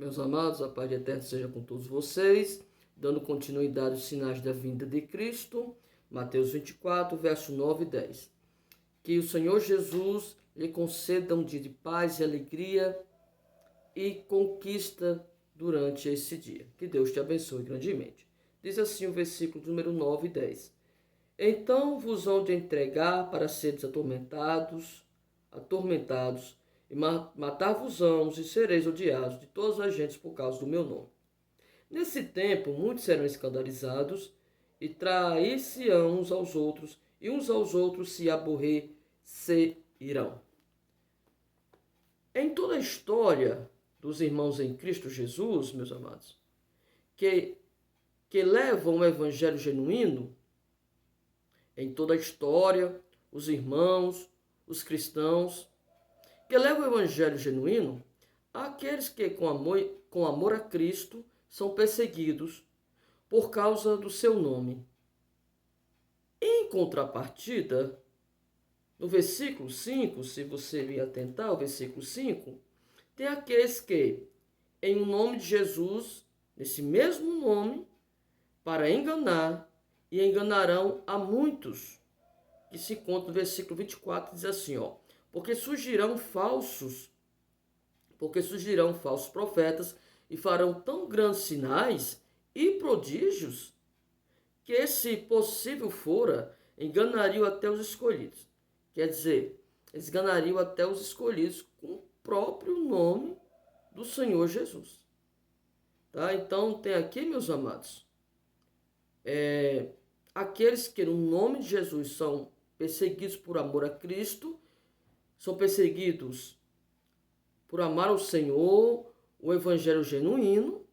Meus amados, a paz de eterno seja com todos vocês, dando continuidade aos sinais da vinda de Cristo, Mateus 24, verso 9 e 10. Que o Senhor Jesus lhe conceda um dia de paz e alegria e conquista durante esse dia. Que Deus te abençoe grandemente. Diz assim o versículo número 9 e 10. Então vos hão de entregar para seres atormentados, e matar-vos-ão e sereis odiados de todas as gentes por causa do meu nome. Nesse tempo, muitos serão escandalizados e trair-se-ão uns aos outros, e uns aos outros se aborrecerão. Em toda a história dos irmãos em Cristo Jesus, meus amados, que levam o evangelho genuíno, em toda a história, os irmãos, os cristãos, que levam o evangelho genuíno, aqueles que com amor a Cristo são perseguidos por causa do seu nome. Em contrapartida, no versículo 5, se você me atentar ao versículo 5, tem aqueles que, em nome de Jesus, nesse mesmo nome, para enganar, e enganarão a muitos, que se encontra no versículo 24, diz assim, porque surgirão falsos profetas e farão tão grandes sinais e prodígios que, se possível fora, enganariam até os escolhidos. Quer dizer, eles enganariam até os escolhidos com o próprio nome do Senhor Jesus. Tá? Então, tem aqui, meus amados, aqueles que no nome de Jesus são perseguidos por amor a Cristo, são perseguidos por amar ao Senhor, o evangelho genuíno,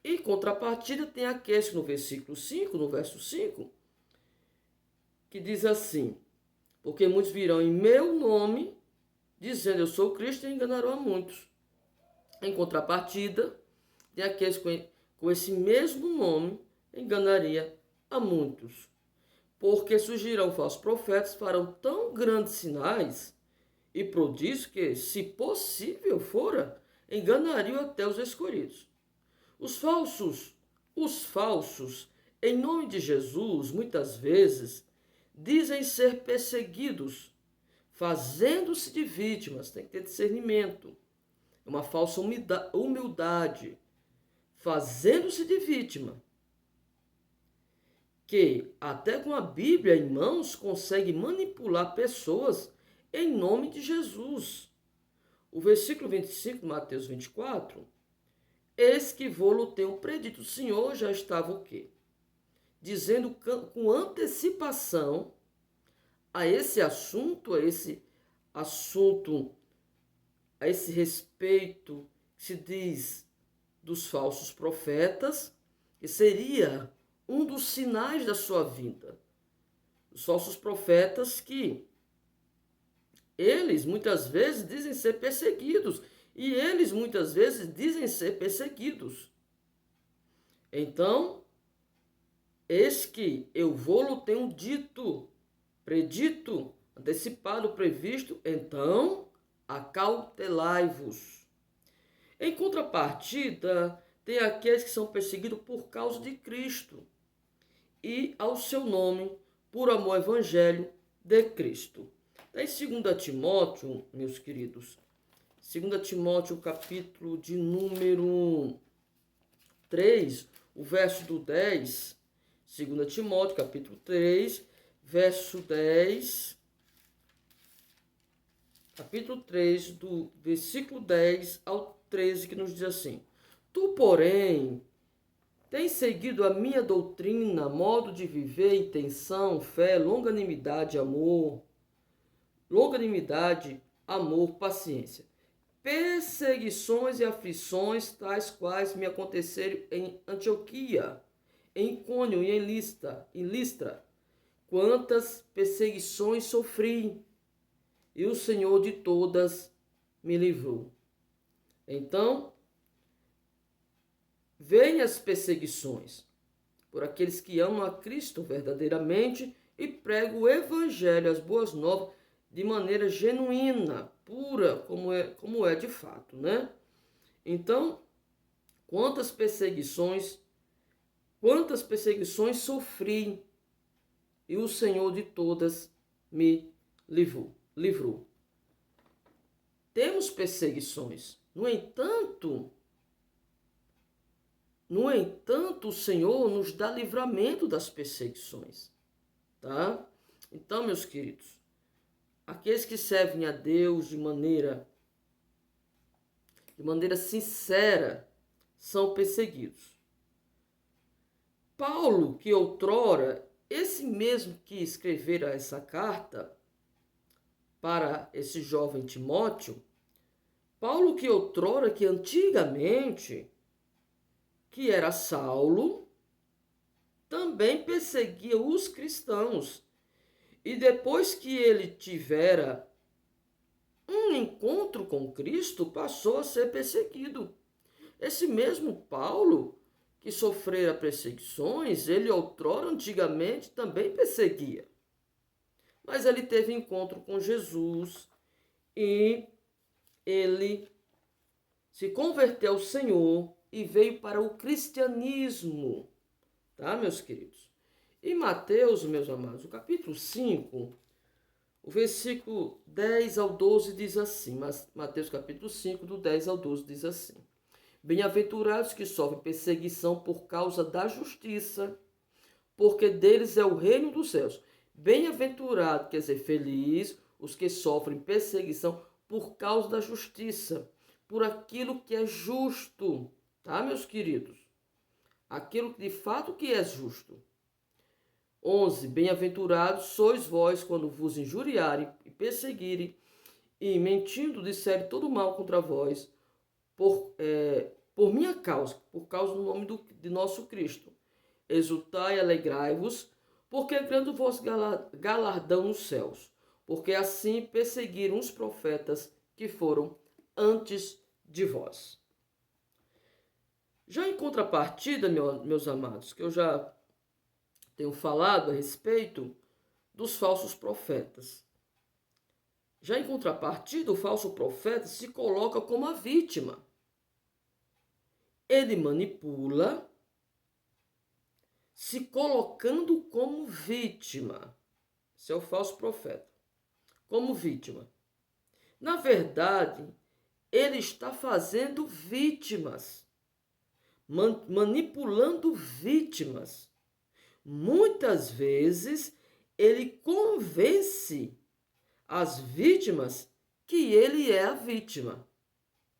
e contrapartida tem aqueles que no versículo 5, no verso 5, que diz assim, porque muitos virão em meu nome, dizendo eu sou Cristo, e enganarão a muitos. Em contrapartida, tem aqueles que com esse mesmo nome enganaria a muitos. Porque surgirão falsos profetas, farão tão grandes sinais e prodígios que, se possível fora, enganariam até os escolhidos. Os falsos, em nome de Jesus, muitas vezes, dizem ser perseguidos, fazendo-se de vítimas. Tem que ter discernimento. É uma falsa humildade, fazendo-se de vítima, que até com a Bíblia em mãos consegue manipular pessoas em nome de Jesus. O versículo 25 de Mateus 24, eis que vou-lo tenho predito. O Senhor já estava o quê? Dizendo com antecipação a esse assunto, a esse respeito que se diz dos falsos profetas, que seria um dos sinais da sua vinda. Os falsos profetas que eles muitas vezes dizem ser perseguidos, e eles muitas vezes dizem ser perseguidos. Então, eis que eu vou-lo tenho dito, predito, antecipado, previsto, então acautelai-vos. Em contrapartida, tem aqueles que são perseguidos por causa de Cristo e ao seu nome, por amor ao evangelho de Cristo. Em 2 Timóteo, meus queridos, 2 Timóteo, capítulo de número 3, o verso do 10, 2 Timóteo, capítulo 3, verso 10, capítulo 3, do versículo 10 ao 13, que nos diz assim, tu, porém, tens seguido a minha doutrina, modo de viver, intenção, fé, longanimidade, amor, paciência. Perseguições e aflições, tais quais me aconteceram em Antioquia, em Icônio e em Listra. Quantas perseguições sofri, e o Senhor de todas me livrou. Então, vêm as perseguições por aqueles que amam a Cristo verdadeiramente e pregam o evangelho, as boas novas, de maneira genuína, pura, como é de fato, né? Então, quantas perseguições sofri, e o Senhor de todas me livrou. Temos perseguições. No entanto, o Senhor nos dá livramento das perseguições, tá? Então, meus queridos, aqueles que servem a Deus de maneira sincera são perseguidos. Paulo, que outrora, esse mesmo que escrevera essa carta para esse jovem Timóteo, Paulo que outrora, que antigamente, que era Saulo, também perseguia os cristãos. E depois que ele tivera um encontro com Cristo, passou a ser perseguido. Esse mesmo Paulo, que sofrera perseguições, ele outrora, antigamente, também perseguia. Mas ele teve encontro com Jesus e ele se converteu ao Senhor e veio para o cristianismo, tá, meus queridos? Em Mateus, meus amados, o capítulo 5, o versículo 10 ao 12 diz assim, Mateus capítulo 5, do 10 ao 12 diz assim: Bem-aventurados que sofrem perseguição por causa da justiça, porque deles é o reino dos céus. Bem-aventurado, quer dizer, feliz, os que sofrem perseguição por causa da justiça, por aquilo que é justo, tá, meus queridos? Aquilo de fato que é justo. 11. Bem-aventurados sois vós quando vos injuriarem e perseguirem e, mentindo, disserem todo mal contra vós, por minha causa, por causa do nome de nosso Cristo. Exultai e alegrai-vos, porque é grande o vosso galardão nos céus, porque assim perseguiram os profetas que foram antes de vós. Já em contrapartida, meus amados, que eu já tenho falado a respeito dos falsos profetas. Já em contrapartida, o falso profeta se coloca como a vítima. Ele manipula, se colocando como vítima. Esse é o falso profeta. Como vítima. Na verdade, ele está fazendo vítimas. Manipulando vítimas. Muitas vezes, ele convence as vítimas que ele é a vítima.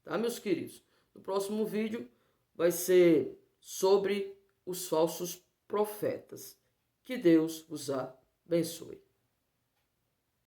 Tá, meus queridos? No próximo vídeo vai ser sobre os falsos profetas. Que Deus vos abençoe.